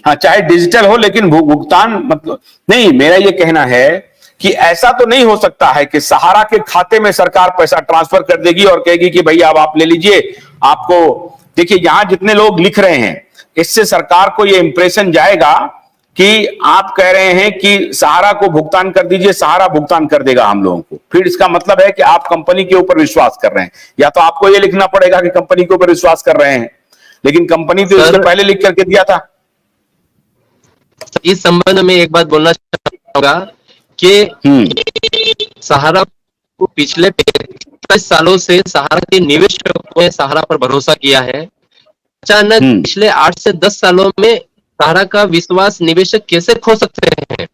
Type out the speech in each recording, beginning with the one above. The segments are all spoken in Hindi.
हाँ, चाहे डिजिटल हो लेकिन भुगतान मतलब नहीं, मेरा ये कहना है कि ऐसा तो नहीं हो सकता है कि सहारा के खाते में सरकार पैसा ट्रांसफर कर देगी और कहेगी कि भैया अब आप ले लीजिए। आपको देखिए, यहां जितने लोग लिख रहे हैं, इससे सरकार को ये इंप्रेशन जाएगा कि आप कह रहे हैं कि सहारा को भुगतान कर दीजिए, सहारा भुगतान कर देगा हम लोगों को। फिर इसका मतलब है कि आप कंपनी के ऊपर विश्वास कर रहे हैं, या तो आपको ये लिखना पड़ेगा कि कंपनी के ऊपर विश्वास कर रहे हैं, लेकिन कंपनी तो इससे पहले लिख करके दिया था। इस संबंध में एक बात बोलना चाहूंगा कि सहारा को पिछले 25 सालों से सहारा के निवेशकों ने सहारा पर भरोसा किया है। अचानक पिछले 8 से 10 सालों में सहारा का विश्वास निवेशक कैसे खो सकते हैं?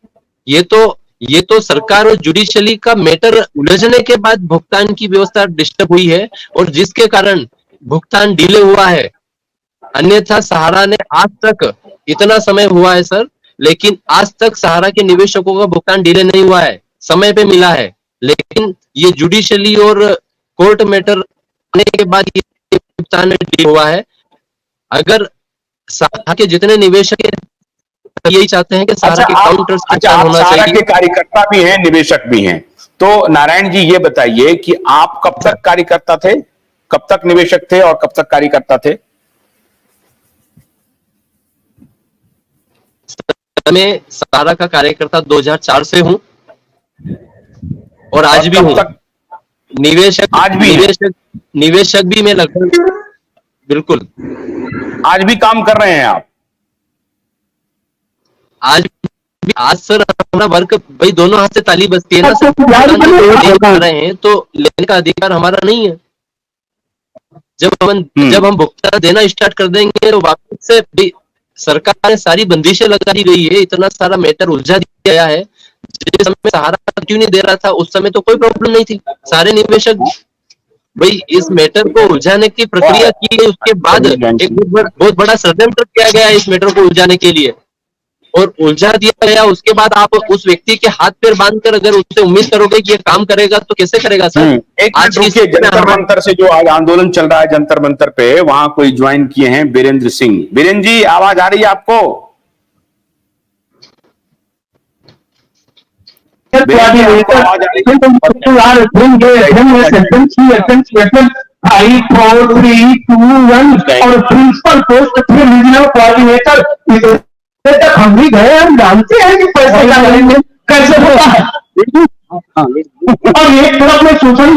ये तो सरकार और जुडिशरी का मैटर उलझने के बाद भुगतान की व्यवस्था डिस्टर्ब हुई है और जिसके कारण भुगतान डिले हुआ है। अन्यथा सहारा ने आज तक, इतना समय हुआ है सर, लेकिन आज तक सहारा के निवेशकों का भुगतान डिले नहीं हुआ है, समय पे मिला है। लेकिन ये जुडिशरी और कोर्ट मैटर आने के बाद ये भुगतान डिले हुआ है। अगर सहारा के जितने निवेशक यही चाहते हैं कि सहारा के काउंटर्स पे चालू होना चाहिए। सहारा के कार्यकर्ता भी हैं, निवेशक भी हैं, तो नारायण जी ये बताइए कि आप कब तक कार्यकर्ता थे, कब तक निवेशक थे और कब तक कार्यकर्ता थे? मैं सहारा का कार्यकर्ता 2004 से हूं और आज भी हूं। निवेशक आज भी निवेशक भी मैं लगभग, बिल्कुल आज भी काम कर रहे हैं आप? आज सर हमारा वर्क, भाई दोनों हाथ से ताली बजती है ना सर। कर रहे हैं तो लेने का अधिकार हमारा नहीं है। जब हम भुगतान देना स्टार्ट कर देंगे तो वापस से सरकार ने सारी बंदिशें लगा दी गई है, इतना सारा मैटर उलझा दिया गया है। जिस समय सहारा क्यों नहीं दे रहा था उस समय तो कोई प्रॉब्लम नहीं थी। सारे निवेशक भाई इस मैटर को उलझाने की प्रक्रिया की गई, उसके बाद एक बहुत बड़ा षड्यंत्र किया गया इस मैटर को उलझाने के लिए और उलझा दिया गया। उसके बाद आप उस व्यक्ति के हाथ पैर बांधकर अगर उससे उम्मीद करोगे कि ये काम करेगा तो कैसे करेगा सर? आज जंतर मंतर से जो आज आंदोलन चल रहा है जंतर मंतर पे, वहां कोई ज्वाइन किए हैं बीरेंद्र सिंह। बीरेंद्र जी आवाज आ रही है आपको? और प्रिंसिपल पोस्ट थे रीजनल कोऑर्डिनेटर। तक हम भी गए, हम जानते हैं कि पैसे का लेंगे कैसे होता है। और एक तरफ मैं सोशल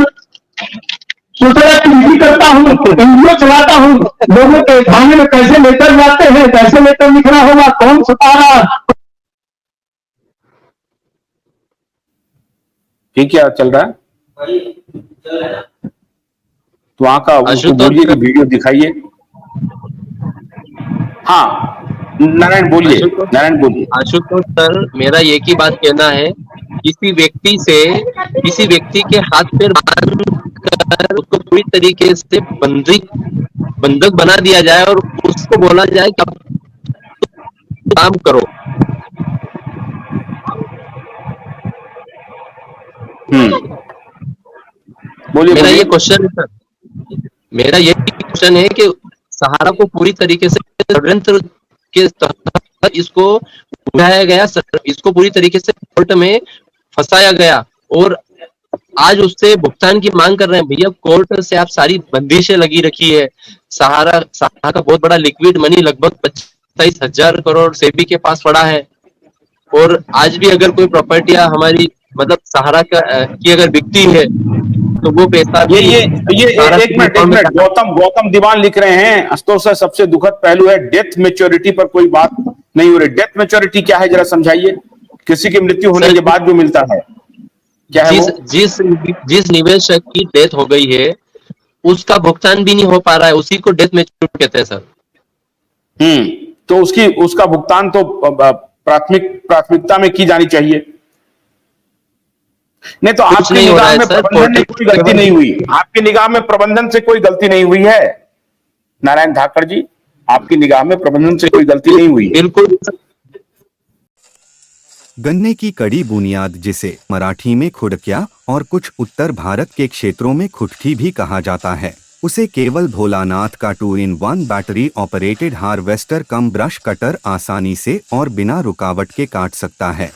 एक्टिविटी करता हूँ, एनजीओ चलाता हूँ, लोगों के थाने में कैसे लेटर जाते हैं, कैसे लेटर लिखना होगा, कौन सतारा। ठीक है, चल रहा है तो वहां का बोलिए कि वीडियो दिखाइए। हाँ नारायण बोलिए, नारायण बोलिए। आशुतोष सर, मेरा एक ही बात कहना है, किसी व्यक्ति के हाथ पैर बांधकर उसको पूरी तरीके से बंधक बना दिया जाए और उसको बोला जाए कि काम करो। बोलिए। मेरा ये क्वेश्चन है सर, मेरा ये क्वेश्चन है कि सहारा को पूरी तरीके से षड्यंत्र के तहत इसको उठाया गया, इसको पूरी तरीके से कोर्ट में फंसाया गया और आज उससे भुगतान की मांग कर रहे हैं। भैया कोर्ट से आप सारी बंदिशें लगी रखी है। सहारा का बहुत बड़ा लिक्विड मनी लगभग 27,000 करोड़ सेबी के पास पड़ा है और आज भी अगर कोई प्रॉपर्टियां हमारी मतलब सहारा की अगर बिकती है तो वो पैसा ये एक मिनट गौतम दीवान लिख रहे हैं, आशुतोष सर सबसे दुखद पहलू है डेथ मैच्योरिटी पर कोई बात नहीं हो रही। डेथ मैच्योरिटी क्या है जरा समझाइए। किसी की मृत्यु होने के बाद जो मिलता है क्या है? जिस निवेशक की डेथ हो गई है उसका भुगतान भी नहीं हो पा रहा है, उसी को डेथ मैच्योरिटी कहते हैं सर। तो उसका भुगतान तो प्राथमिकता में की जानी चाहिए। नहीं तो आपकी निगाह में प्रबंधन में कोई गलती नहीं हुई? आपकी निगाह में प्रबंधन से कोई गलती नहीं हुई है नारायण धाकड़ जी? आपकी निगाह में प्रबंधन से कोई गलती नहीं हुई? बिल्कुल। गन्ने की कड़ी बुनियाद, जिसे मराठी में खुडक्या और कुछ उत्तर भारत के क्षेत्रों में खुटकी भी कहा जाता है, उसे केवल भोलानाथ का 2-in-1 बैटरी ऑपरेटेड हार्वेस्टर कम ब्रश कटर आसानी से और बिना रुकावट के काट सकता है।